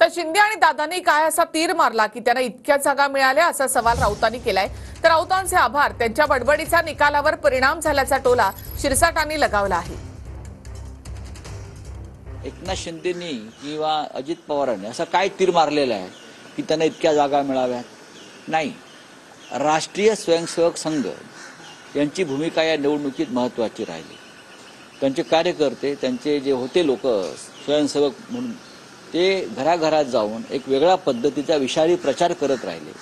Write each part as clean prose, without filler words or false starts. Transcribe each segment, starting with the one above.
तर शिंदे आणि दादांनी काय असा तीर मारला की त्यांना इतक्या जागा मिळाल्या असा सवाल राऊतांनी केलाय। तर राऊतांचे आभार, त्यांच्या बडबडीचा निकालावर परिणाम झाल्याचा टोला शिरसाटांनी लगावला आहे। एकनाथ शिंदेनी किंवा अजित पवारांनी असं काय तीर मारलेलं आहे की त्यांना इतक्या जागा मिळाव्यात? नाही, राष्ट्रीय स्वयंसेवक संघ यांची भूमिका या निवडणुकीत महत्त्वाची राहिली। त्यांचे कार्यकर्ते, त्यांचे जे होते लोक स्वयंसेवक म्हणून, ते घराघरात जाऊन एक वेगळ्या पद्धतीचा विषारी प्रचार करत राहिले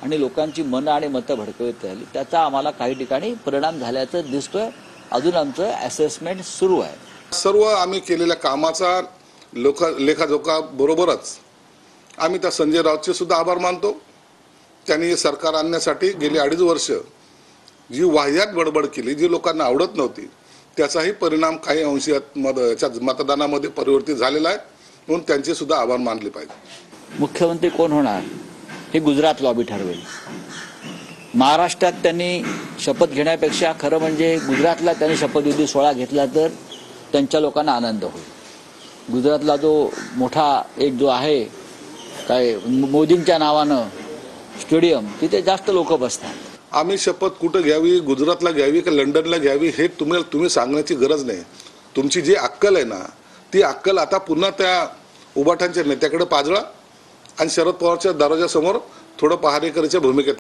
आणि लोकांची मनं आणि मतं भडकवत राहिली। त्याचा आम्हाला काही ठिकाणी परिणाम झाल्याचं दिसतोय। अजून आमचं असेसमेंट सुरू आहे। सर्व आम्ही केलेल्या कामाचा लेखाजोखा बरोबरच आम्ही त्या संजय राऊतचे सुद्धा आभार मानतो। त्यांनी सरकार आणण्यासाठी गेली 2.5 वर्ष जी वाह्यात बडबड केली, जी लोकांना आवडत नव्हती, त्याचाही परिणाम काही अंशी मतदानामध्ये परिवर्तित झालेला आहे, म्हणून त्यांचे सुद्धा आभार मानले पाहिजे। मुख्यमंत्री कोण होणार हे गुजरात लॉबी ठरवेल। महाराष्ट्रात त्यांनी शपथ घेण्यापेक्षा खरं म्हणजे गुजरातला त्यांनी शपथविधी सोहळा घेतला तर त्यांच्या लोकांना आनंद होईल। गुजरातला जो मोठा एक जो आहे काय मोदींच्या नावानं स्टेडियम, तिथे जास्त लोक बसतात। आम्ही शपथ कुठं घ्यावी, गुजरातला घ्यावी का लंडनला घ्यावी हे तुम्ही सांगण्याची गरज नाही। तुमची जी अक्कल आहे ना, ती अक्कल आता पुन्हा त्या उबाठांच्या नेत्याकडे पाजळा आणि शरद पवारच्या दरवाजासमोर थोडं पहारेकरीच्या भूमिकेत